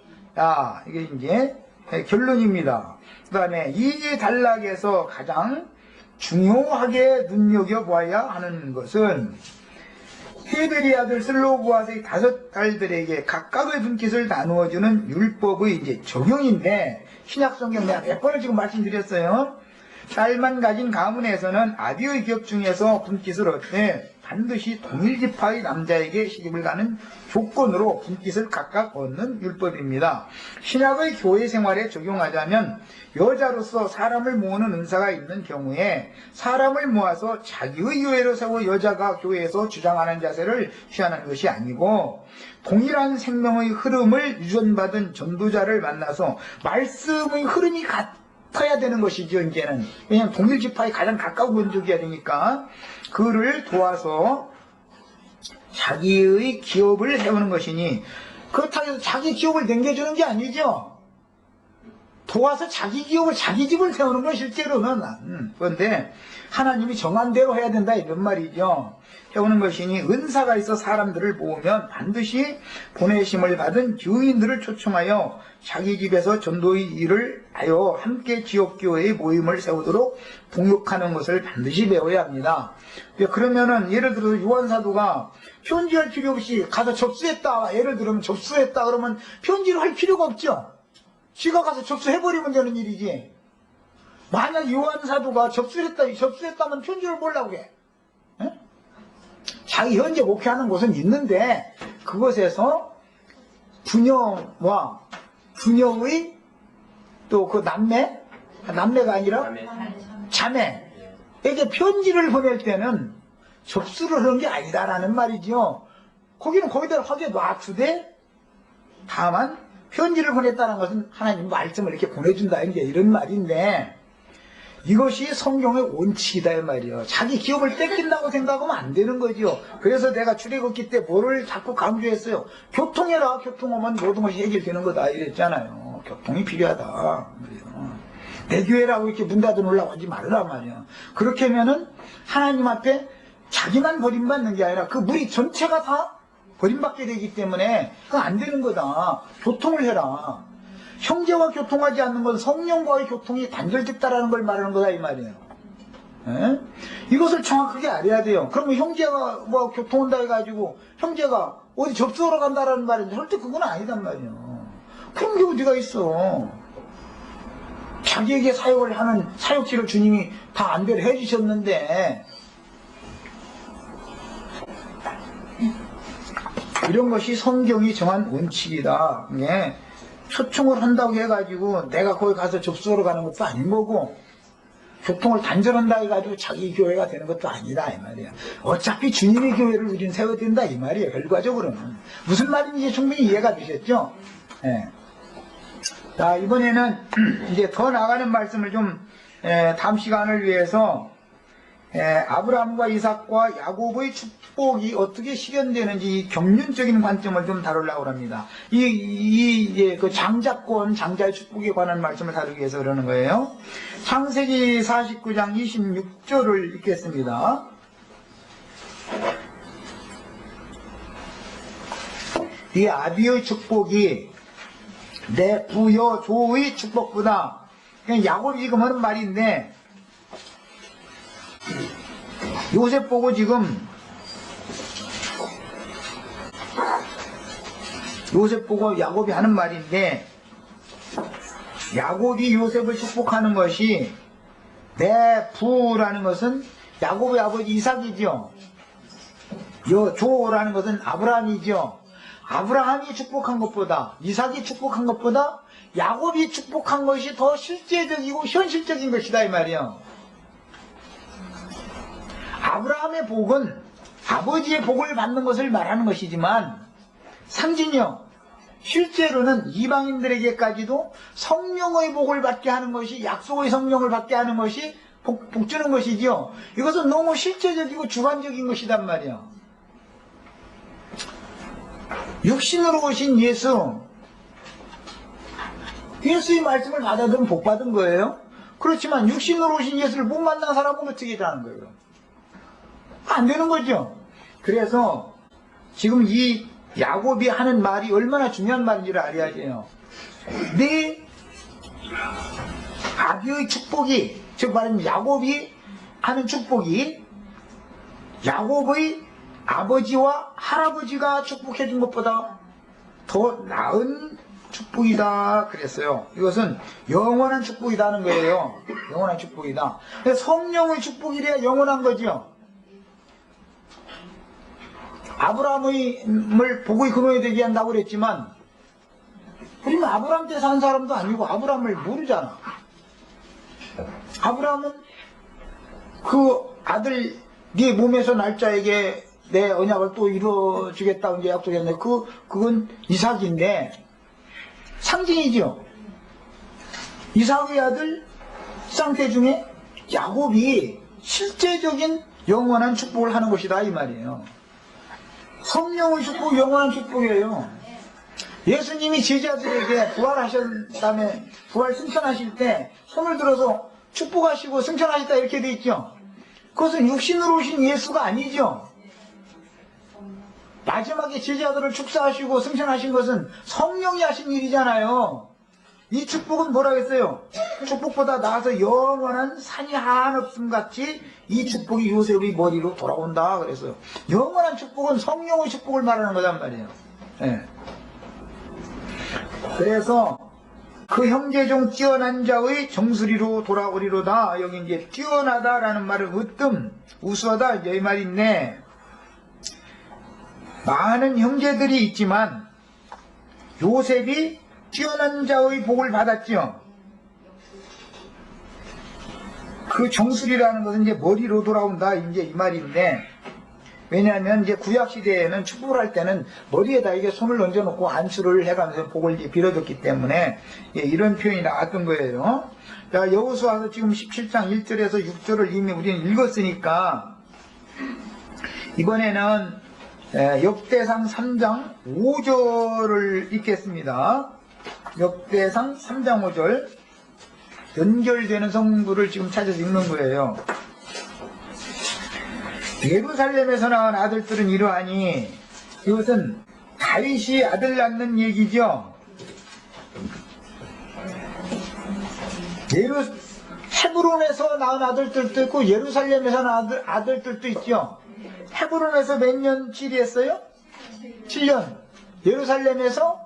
이게 이제 결론입니다. 그 다음에 이 단락에서 가장 중요하게 눈여겨봐야 하는 것은 헤벨의 아들 슬로보아스의 5 딸들에게 각각의 분깃을 나누어주는 율법의 이제 적용인데, 신약성경 내가 몇 번을 지금 말씀드렸어요. 딸만 가진 가문에서는 아비의 기업 중에서 분깃을 얻되 반드시 동일지파의 남자에게 시집을 가는 조건으로 분깃을 각각 얻는 율법입니다. 신약의 교회 생활에 적용하자면 여자로서 사람을 모으는 은사가 있는 경우에 사람을 모아서 자기의 교회로 세워 여자가 교회에서 주장하는 자세를 취하는 것이 아니고, 동일한 생명의 흐름을 유전받은 전도자를 만나서 말씀의 흐름이 같아야 되는 것이죠. 이제는 왜냐하면 동일지파에 가장 가까운 민족이어야 되니까 그를 도와서 자기의 기업을 세우는 것이니, 그렇다고 해서 자기 기업을 남겨주는 게 아니죠. 도와서 자기 기업을, 자기 집을 세우는 건 실제로는. 그런데 하나님이 정한 대로 해야 된다 이런 말이죠. 세우는 것이니 은사가 있어 사람들을 모으면 반드시 보내심을 받은 교인들을 초청하여 자기 집에서 전도의 일을 하여 함께 지역교회의 모임을 세우도록 동역하는 것을 반드시 배워야 합니다. 그러면은 예를 들어서 요한사도가 편지할 필요 없이 가서 접수했다, 예를 들면 접수했다 그러면 편지를 할 필요가 없죠. 지가 가서 접수해버리면 되는 일이지. 만약 요한사도가 접수했다면 편지를 보려고 해. 자기 현재 목회하는 곳은 있는데 그것에서 부녀와 부녀의 또 그 남매가 아니라 자매에게 편지를 보낼 때는 접수를 하는 게 아니다라는 말이죠. 거기는 거기다 하게 놔두되 다만 편지를 보냈다는 것은 하나님 말씀을 이렇게 보내준다 이런 말인데, 이것이 성경의 원칙이다 이 말이에요. 자기 기업을 뺏긴다고 생각하면 안 되는 거죠. 그래서 내가 출애굽기 때 뭐를 자꾸 강조했어요. 교통해라. 교통하면 모든 것이 해결되는 거다 이랬잖아요. 교통이 필요하다. 내 교회라고 이렇게 문 닫아 놓으려고 하지 말란 말이야. 그렇게 하면은 하나님 앞에 자기만 버림받는 게 아니라 그 무리 전체가 다 버림받게 되기 때문에 그건 안 되는 거다. 교통을 해라. 형제와 교통하지 않는 건 성령과의 교통이 단절됐다라는 걸 말하는 거다 이 말이에요. 에? 이것을 정확하게 알아야 돼요. 그러면 형제가 뭐 교통한다 해가지고 형제가 어디 접수하러 간다라는 말인데 절대 그건 아니단 말이에요. 그런 게 어디가 있어. 자기에게 사역을 하는 사역지를 주님이 다 안대로 해주셨는데, 이런 것이 성경이 정한 원칙이다. 예. 초청을 한다고 해가지고 내가 거기 가서 접수하러 가는 것도 아닌 거고, 교통을 단절한다 해가지고 자기 교회가 되는 것도 아니다 이 말이야. 어차피 주님의 교회를 우리는 세워야 된다 이 말이에요. 결과적으로는 무슨 말인지 충분히 이해가 되셨죠? 예. 자, 이번에는 이제 더 나가는 말씀을 좀 다음 시간을 위해서 아브라함과 이삭과 야곱의 축복이 어떻게 실현되는지 이 경륜적인 관점을 좀 다루려고 합니다. 그 장자의 축복에 관한 말씀을 다루기 위해서 그러는 거예요. 창세기 49장 26절을 읽겠습니다. 이 아비의 축복이 내 부여 조의 축복보다, 그냥 야곱이 지금 하는 말인데, 요셉 보고 지금 요셉 보고 야곱이 하는 말인데, 야곱이 요셉을 축복하는 것이 내 부라는 것은 야곱의 아버지 이삭이죠. 조라는 것은 아브라함이죠. 아브라함이 축복한 것보다, 이삭이 축복한 것보다 야곱이 축복한 것이 더 실제적이고 현실적인 것이다 이 말이에요. 아브라함의 복은 아버지의 복을 받는 것을 말하는 것이지만 상징이요. 실제로는 이방인들에게까지도 성령의 복을 받게 하는 것이, 약속의 성령을 받게 하는 것이 복 주는 것이지요. 이것은 너무 실제적이고 주관적인 것이단 말이야. 육신으로 오신 예수의 말씀을 받아들면 복 받은 거예요. 그렇지만 육신으로 오신 예수를 못 만난 사람은 어떻게 하는 거예요? 안 되는 거죠. 그래서 지금 이 야곱이 하는 말이 얼마나 중요한 말인지를 알아야 해요. 내 아비의 축복이, 즉 말하면 야곱이 하는 축복이 야곱의 아버지와 할아버지가 축복해 준 것보다 더 나은 축복이다 그랬어요. 이것은 영원한 축복이다는 거예요. 영원한 축복이다. 성령의 축복이래야 영원한 거죠. 아브라함을 복의 근원이 되게 한다고 그랬지만 우리는 아브라함 때 산 사람도 아니고 아브라함을 모르잖아. 아브라함은 그 아들 네 몸에서 날 자에게 내 언약을 또 이루어주겠다고 이제 약속했는데 그건 이삭인데 상징이죠. 이삭의 아들 쌍태 중에 야곱이 실제적인 영원한 축복을 하는 것이다 이 말이에요. 성령의 축복, 영원한 축복이에요. 예수님이 제자들에게 부활하신 다음에 부활 승천하실 때 손을 들어서 축복하시고 승천하셨다 이렇게 돼 있죠. 그것은 육신으로 오신 예수가 아니죠. 마지막에 제자들을 축사하시고 승천하신 것은 성령이 하신 일이잖아요. 이 축복은 뭐라고 했어요? 축복보다 나아서 영원한 산이 한없음 같이 이 축복이 요셉의 머리로 돌아온다 그랬어요. 영원한 축복은 성령의 축복을 말하는 거란 말이에요. 네. 그래서 그 형제 중 뛰어난 자의 정수리로 돌아오리로다. 여기 이제 뛰어나다라는 말은 으뜸, 우수하다 이제 이 말인데, 많은 형제들이 있지만 요셉이 뛰어난 자의 복을 받았죠. 그 정수리라는 것은 이제 머리로 돌아온다 이제 이 말인데, 왜냐하면 이제 구약 시대에는 축복을 할 때는 머리에다 이게 손을 얹어놓고 안수를 해가면서 복을 이제 빌어줬기 때문에 이런 표현이 나왔던 거예요. 자, 여호수아서 지금 17장 1절에서 6절을 이미 우리는 읽었으니까 이번에는 역대상 3장 5절을 읽겠습니다. 역대상 3장 5절 연결되는 성부를 지금 찾아서 읽는 거예요. 예루살렘에서 낳은 아들들은 이러하니, 이것은 다윗이 아들 낳는 얘기죠. 헤브론에서 낳은 아들들도 있고 예루살렘에서 낳은 아들들도 있죠. 헤브론에서 몇 년 치리했어요? 7년. 예루살렘에서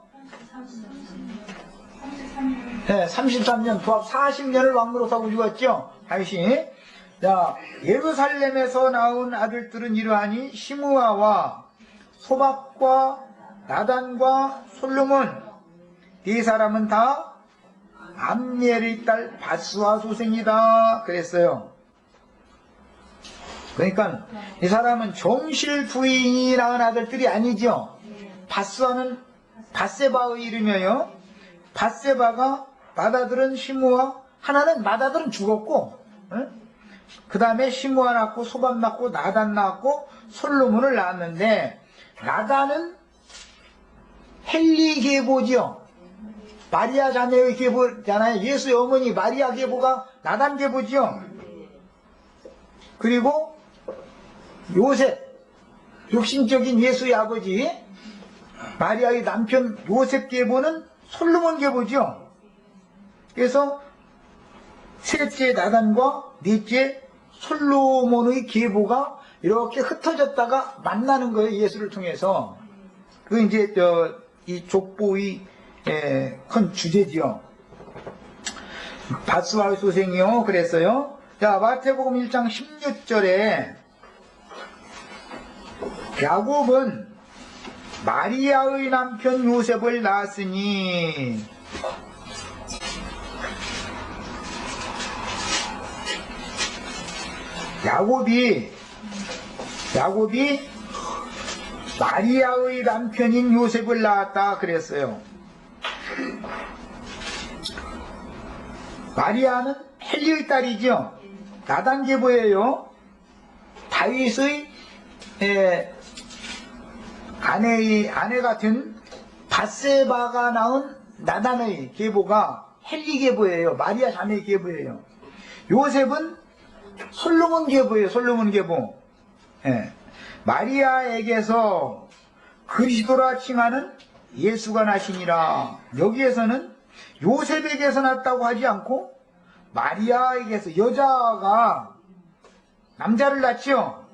33년, 부합 40년을 왕노릇하고 죽었죠. 다윗이. 자, 예루살렘에서 나온 아들들은 이러하니 시므아와 소박과 나단과 솔로몬, 이 사람은 다 암미엘의 딸 바스와 소생이다 그랬어요. 그러니까 이 사람은 정실 부인이 낳은 아들들이 아니죠. 바스와는 바세바의 이름이에요. 바세바가 맏아들은 시므아, 하나는 맏아들은 죽었고, 그 다음에 시므아 낳고 소박 낳고 나단 낳고 솔로몬을 낳았는데, 나단은 헬리 계보지요. 마리아 자매의 계보잖아요. 예수의 어머니 마리아 계보가 나단 계보지요. 그리고 요셉, 육신적인 예수의 아버지 마리아의 남편 요셉 계보는 솔로몬 계보죠. 그래서 셋째 나단과 넷째 솔로몬의 계보가 이렇게 흩어졌다가 만나는 거예요. 예수를 통해서. 그게 이제 이 족보의 큰 주제지요. 바스와의 소생이요 그랬어요. 자, 마태복음 1장 16절에 야곱은 마리아의 남편 요셉을 낳았으니, 야곱이 마리아의 남편인 요셉을 낳았다 그랬어요. 마리아는 헬리의 딸이죠. 나단 계보예요. 다윗의 아내가 된 밧세바가 낳은 나단의 계보가 헬리 계보예요. 마리아 자매 계보예요. 요셉은 솔로몬 계보예요. 솔로몬 계보. 마리아에게서 그리스도라 칭하는 예수가 나시니라. 여기에서는 요셉에게서 났다고 하지 않고 마리아에게서, 여자가 남자를 낳죠.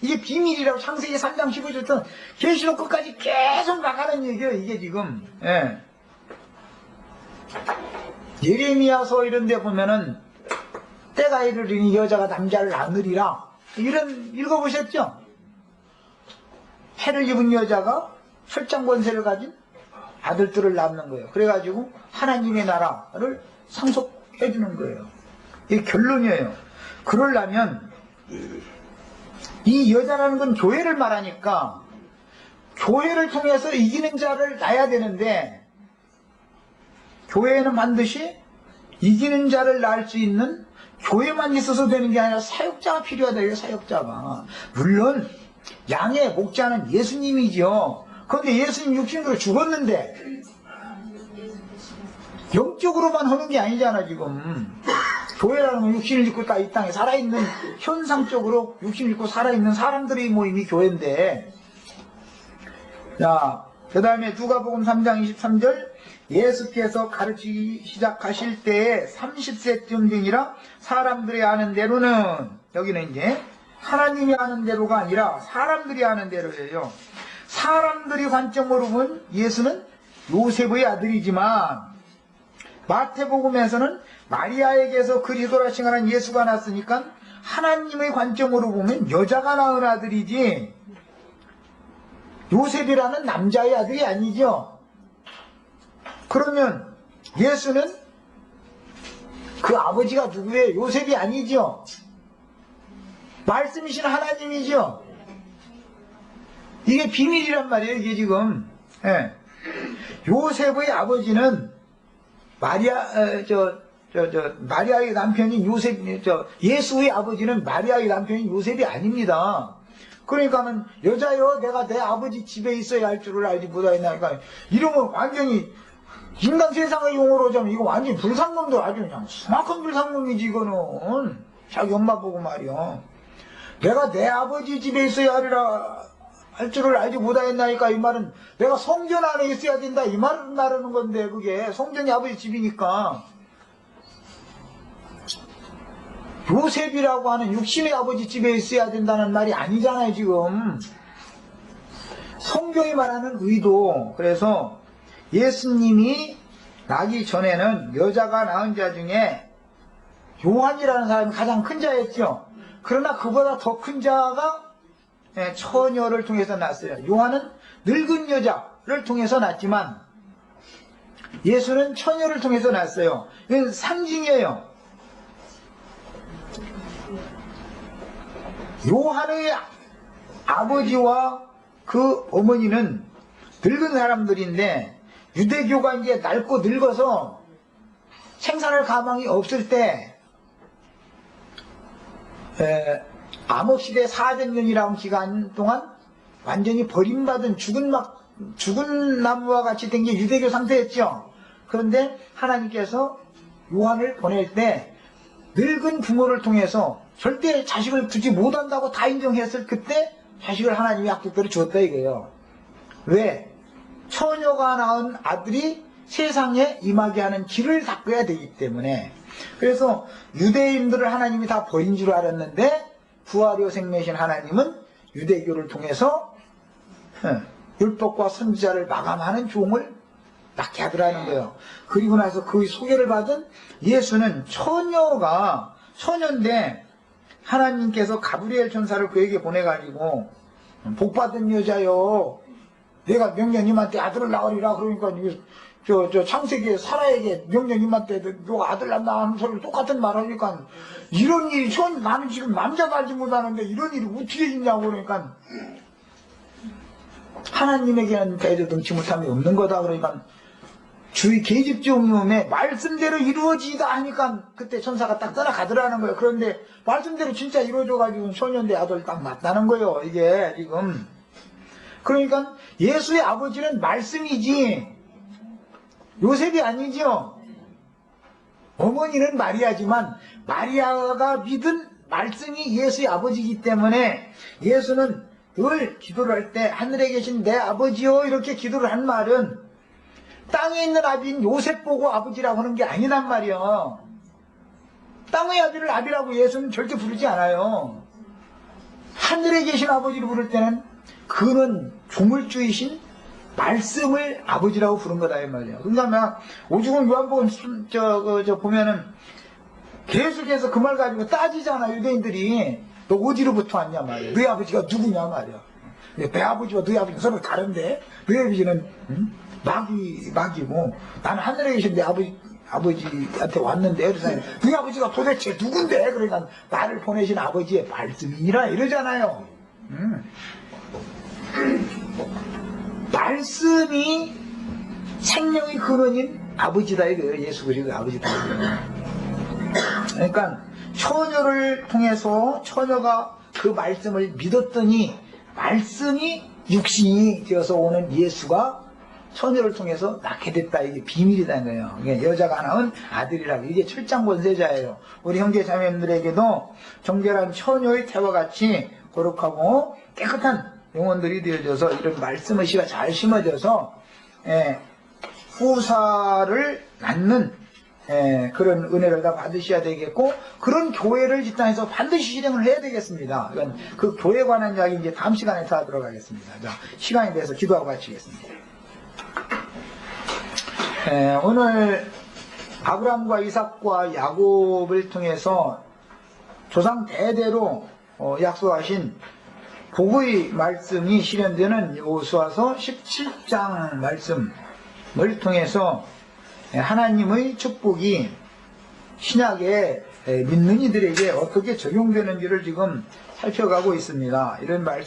이게 비밀이라고 창세기 3장 15절부터 계시록 끝까지 계속 나가는 얘기예요. 이게 지금 예레미야서 이런 데 보면은 때가 이르리니 여자가 남자를 낳으리라, 이런 읽어보셨죠? 해를 입은 여자가 혈장 권세를 가진 아들들을 낳는 거예요. 그래가지고 하나님의 나라를 상속해 주는 거예요. 이게 결론이에요. 그러려면 이 여자라는 건 교회를 말하니까 교회를 통해서 이기는 자를 낳아야 되는데, 교회에는 반드시 이기는 자를 낳을 수 있는 교회만 있어서 되는 게 아니라 사역자가 필요하다. 이게 사역자가. 물론 양의 목자는 예수님이죠. 그런데 예수님 육신으로 죽었는데 영적으로만 하는 게 아니잖아. 지금 교회라는 건 육신을 입고 이 땅에 살아있는, 현상적으로 육신을 입고 살아있는 사람들의 모임이 교회인데. 자, 그 다음에 누가복음 3장 23절, 예수께서 가르치기 시작하실 때에 30세쯤 되니라 사람들이 아는 대로는, 여기는 이제 하나님이 아는 대로가 아니라 사람들이 아는 대로예요. 사람들이 관점으로 본 예수는 요셉의 아들이지만, 마태복음에서는 마리아에게서 그리스도라 칭하는 예수가 났으니까 하나님의 관점으로 보면 여자가 낳은 아들이지 요셉이라는 남자의 아들이 아니죠. 그러면 예수는 그 아버지가 누구예요? 요셉이 아니죠. 말씀이신 하나님이죠. 이게 비밀이란 말이에요. 이게 지금 요셉의 아버지는 마리아의 남편인 요셉, 예수의 아버지는 마리아의 남편인 요셉이 아닙니다. 그러니까는 여자여 내가 내 아버지 집에 있어야 할 줄을 알지 못하였나니까, 이러면 완전히 인간 세상의 용어로 하자면 이거 완전히 불상놈도 아주 그냥 수막한 불상놈이지. 이거는 자기 엄마 보고 말이야. 내가 내 아버지 집에 있어야 할 줄을 알지 못하였나니까, 이 말은 내가 성전 안에 있어야 된다 이 말을 말하는 건데, 그게 성전이 아버지 집이니까. 요셉이라고 하는 육신의 아버지 집에 있어야 된다는 말이 아니잖아요. 지금 성경이 말하는 의도. 그래서 예수님이 나기 전에는 여자가 낳은 자 중에 요한이라는 사람이 가장 큰 자였죠. 그러나 그보다 더 큰 자가 처녀를 통해서 낳았어요. 요한은 늙은 여자를 통해서 낳았지만 예수는 처녀를 통해서 낳았어요. 이건 상징이에요. 요한의 아버지와 그 어머니는 늙은 사람들인데, 유대교가 이제 낡고 늙어서 생산할 가망이 없을 때 암흑시대 400년이라는 기간 동안 완전히 버림받은 죽은 나무와 같이 된 게 유대교 상태였죠. 그런데 하나님께서 요한을 보낼 때 늙은 부모를 통해서 절대 자식을 두지 못한다고 다 인정했을 그때 자식을 하나님이 약속대로 주었다 이거예요. 왜? 처녀가 낳은 아들이 세상에 임하게 하는 길을 닦아야 되기 때문에. 그래서 유대인들을 하나님이 다 버린 줄 알았는데 부활이요 생명이신 하나님은 유대교를 통해서 율법과 선지자를 마감하는 종을 낳게 하더라는 거예요. 그리고 나서 그 소개를 받은 예수는 처녀인데 하나님께서 가브리엘 천사를 그에게 보내가지고 복받은 여자요, 내가 명령님한테 아들을 낳으리라. 그러니까 창세기에 사라에게 명령님한테 너가 아들 낳나 하는 소리를 똑같은 말 하니까, 이런 일이 나는 지금 남자도 알지 못하는데 이런 일이 어떻게 있냐고. 그러니까 하나님에게는 대저 등치 못함이 없는 거다. 그러니까 주의 계집종이음에 말씀대로 이루어지다 하니까 그때 천사가 딱 떠나가더라는 거예요. 그런데 말씀대로 진짜 이루어져가지고 소년대 아들 딱 맞다는 거예요. 이게 지금. 그러니까 예수의 아버지는 말씀이지 요셉이 아니죠. 어머니는 마리아지만 마리아가 믿은 말씀이 예수의 아버지이기 때문에 예수는 늘 기도를 할 때 하늘에 계신 내 아버지요 이렇게 기도를 한 말은 땅에 있는 아비인 요셉 보고 아버지라고 하는 게 아니란 말이야. 땅의 아비를 아비라고 예수는 절대 부르지 않아요. 하늘에 계신 아버지를 부를 때는 그는 조물주이신 말씀을 아버지라고 부른 거다 이 말이야. 그러니까 오죽은 요한복음 보면은 계속해서 그 말 가지고 따지잖아. 유대인들이 너 어디로부터 왔냐 말이야. 너희 아버지가 누구냐 말이야. 내 아버지와 너희 아버지는 서로 다른데 너희 아버지는 마귀고 나는 하늘에 계신 내 아버지한테 왔는데 그래서 너희 아버지가 도대체 누군데? 그러니까 나를 보내신 아버지의 말씀이니라 이러잖아요. 말씀이 생명의 근원인 아버지다 이거예요. 예수 그리스도 아버지다. 그러니까 처녀를 통해서 처녀가 그 말씀을 믿었더니 말씀이 육신이 되어서 오는 예수가 처녀를 통해서 낳게 됐다. 이게 비밀이라는 거예요. 이게 여자가 낳은 아들이라고. 이게 철장권세자예요. 우리 형제 자매님들에게도 정결한 처녀의 태와 같이 거룩하고 깨끗한 영혼들이 되어져서 이런 말씀의 씨가 잘 심어져서 후사를 낳는 그런 은혜를 다 받으셔야 되겠고 그런 교회를 이 땅에서 반드시 실행을 해야 되겠습니다. 그러니까 그 교회에 관한 이야기 이제 다음 시간에 다 들어가겠습니다. 자, 시간이 돼서 기도하고 마치겠습니다. 오늘 아브라함과 이삭과 야곱을 통해서 조상 대대로 약속하신 복의 말씀이 실현되는 여호수아서 17장 말씀을 통해서 하나님의 축복이 신약에 믿는 이들에게 어떻게 적용되는지를 지금 살펴가고 있습니다. 이런 말씀